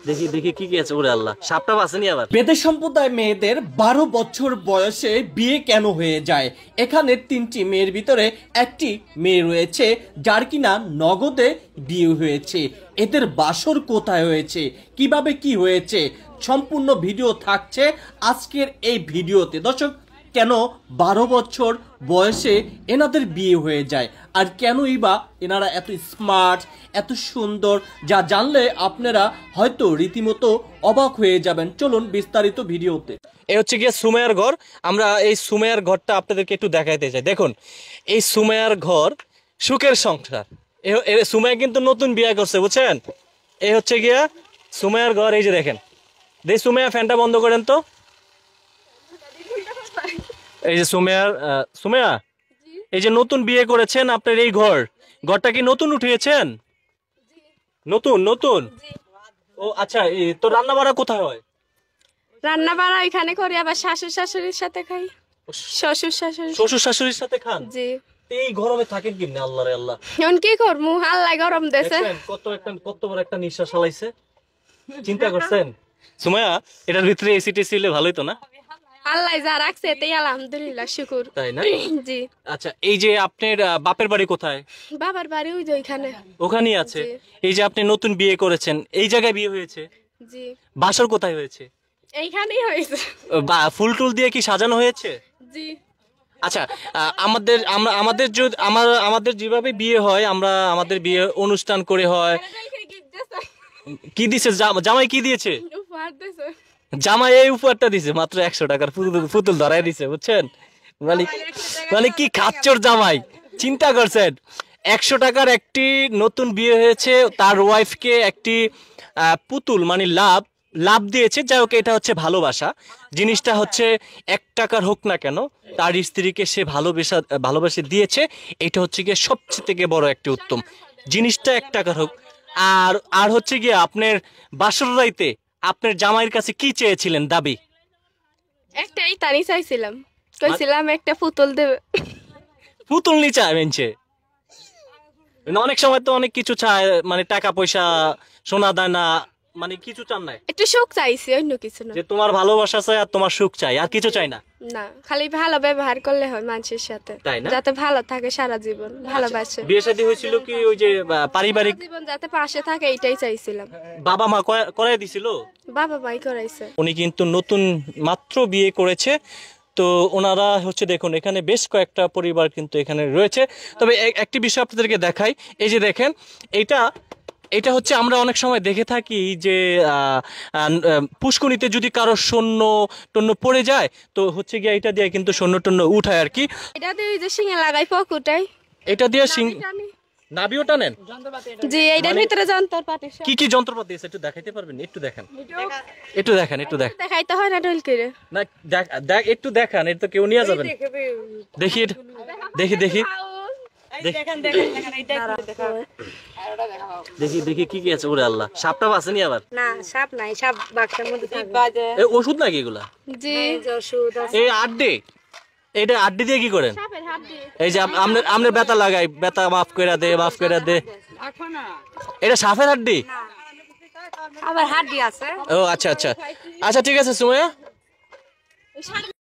দেখি দেখি কি কি আছে। ওরে আল্লাহ, সাপটা বাসেনি আবার। বেদে সম্প্রদায় মেয়েদের 12 বছর বয়সে বিয়ে কেন হয়ে যায়? এখানে 3টি মেয়ের ভিতরে একটি মেয়ে রয়েছে যার কিনা নগদে বিয়ে হয়েছে। এদের বাসর কোথায় হয়েছে, কিভাবে কি হয়েছে, সম্পূর্ণ ভিডিও থাকছে আজকের এই ভিডিওতে। দর্শক, কেন 12 বছর বয়সে এনাদের বিয়ে হয়ে যায়, আর কেনই বা এনারা এত স্মার্ট, এত সুন্দর, যা জানলে আপনারা হয়তো রীতিমতো অবাক হয়ে যাবেন। চলুন বিস্তারিত ভিডিওতে। এই হচ্ছে গিয়ে সুমাইয়ার ঘর। আমরা এই সুমাইয়ার ঘরটা আপনাদেরকে একটু দেখাইতে চাই। দেখুন, এই সুমাইয়ার ঘর, সুখের সংসার। সুমাইয়া কিন্তু নতুন বিয়ে করছে, বুঝছেন? এই হচ্ছে গিয়া সুমাইয়ার ঘর। এই যে দেখেন, সুমাইয়া, ফ্যানটা বন্ধ করেন তো। এই যে সুমাইয়া, এই যে নতুন বিয়ে করেছেন, আপনার এই ঘরটা কি নতুন উঠিয়েছেন? নতুন নতুন। ও আচ্ছা, তো রান্না বাড়া কোথায় হয়? রান্না বাড়া এখানে করি, আবার শ্বশুর শাশুড়ির সাথে খাই। শ্বশুর শাশুড়ির সাথে খান? জি। এই গরমে থাকেন কেমনে? আল্লাহ রে আল্লাহ, এখন কি করবো, আল্লাহ গরম দেশে। কত বড় একটা নিঃশ্বাস হালাইছে, চিন্তা করছেন? সুমাইয়া, এটার ভিতরে এসি টেসি হলে ভালোই তো না? আল্লাহ যা রাখছে এতেই আলহামদুলিল্লাহ, শুকুর। তাই না? জি। আচ্ছা, এই যে আপনার বাপের বাড়ি কোথায়? বাবার বাড়ি ওই যে ওইখানে। ওখানেই আছে? এই যে আপনি নতুন বিয়ে করেছেন, এই জায়গায় বিয়ে হয়েছে? জি। বাসর কোথায় হয়েছে? এইখানেই হয়েছে। ফুল টুল দিয়ে কি সাজানো হয়েছে? জি। আচ্ছা, আমাদের যেভাবে বিয়ে হয়, আমাদের বিয়ে অনুষ্ঠান করে হয়। কি দিছে জামাই? কি দিয়েছে? জামাই এই উপহারটা দিছে, মাত্র 100 টাকার পুতুল ধরাই দিছে, বুঝছেন? মানে কি খাচ্চর জামাই, চিন্তা করছেন? 100 টাকার একটি নতুন বিয়ে হয়েছে, তার ওয়াইফকে একটি পুতুল মানে লাভ দিয়েছে। যাই হোক, এটা হচ্ছে ভালোবাসা। জিনিসটা হচ্ছে 1 টাকার হোক না কেন, তার স্ত্রীকে সে ভালোবাসে দিয়েছে। এটা হচ্ছে গিয়ে সবচেয়ে থেকে বড় একটা উত্তম জিনিসটা। 1 টাকার হোক। আর হচ্ছে গিয়ে আপনার বাসর রাইতে আপনার জামাইয়ের কাছে কি চেয়েছিলেন দাবি? একটাই তানি চাইছিলাম, কইছিলাম একটা পুতুল দেবে। পুতুল নি চায় মেনছে? অনেক সময় তো অনেক কিছু চায়, মানে টাকা পয়সা, সোনা দানা, মানে কিছু চান না? একটু সুখ চাইছি, অন্য কিছু না। যে তোমার ভালোবাসা চাই আর তোমার সুখ চাই, আর কিছু চাই না? না, খালি ভালো ব্যবহার করলে হয় মানুষের সাথে, যাতে ভালো থাকে সারা জীবন, ভালোবাসে। বিয়ে শাদী হয়েছিল কি ওই যে পারিবারিক জীবন যাতে পাশে থাকে, এইটাই চাইছিলাম। বাবা মা করাই দিছিল? বাবা মাই করাইছে। উনি কিন্তু নতুন মাত্র বিয়ে করেছে। তো ওনারা হচ্ছে, দেখুন এখানে বেশ কয়েকটা পরিবার কিন্তু এখানে রয়েছে। তবে একটি বিষয় আপনাদেরকে দেখাই। এই যে দেখেন, এটা হচ্ছে আমরা অনেক সময় দেখে থাকি যে পুষ্করিণীতে যদি কারো সৈন্য টন্য পড়ে যায়, তো হচ্ছে গিয়ে এটা দিয়ে কিন্তু সৈন্য টন্য উঠায় আর কি। এটা দিয়ে যে শিঙে লাগাই পকুটাই, এটা দিয়ে নাভিও টানেন? জি। এইটার ভিতরে যন্ত্রপাতি। কি কি যন্ত্রপাতি আছে একটু দেখাইতে পারবেন? একটু দেখেন। দেখাইতে হয় না ঢোল করে? না, একটু দেখান, এটা তো কেউ নিয়ে যাবেন। দেখি দেখি দেখি দেখি দেখি কি কি আছে। ওরে আল্লাহ, সাপটা বাসেনি আবার? না, সাপ নাই, সাপ বাক্সের মধ্যে থাকে। ওষুধ নাকি এগুলা? জি, ওষুধ আছে। এই আড্ডি, এটা আড্ডি দিয়ে কি করেন? এই যে আমরা ব্যথা লাগাই, ব্যথা মাফ করে দে। এটা সাপের হাড্ডি? আবার হাড্ডি আছে। ও আচ্ছা আচ্ছা আচ্ছা, ঠিক আছে সুমাইয়া।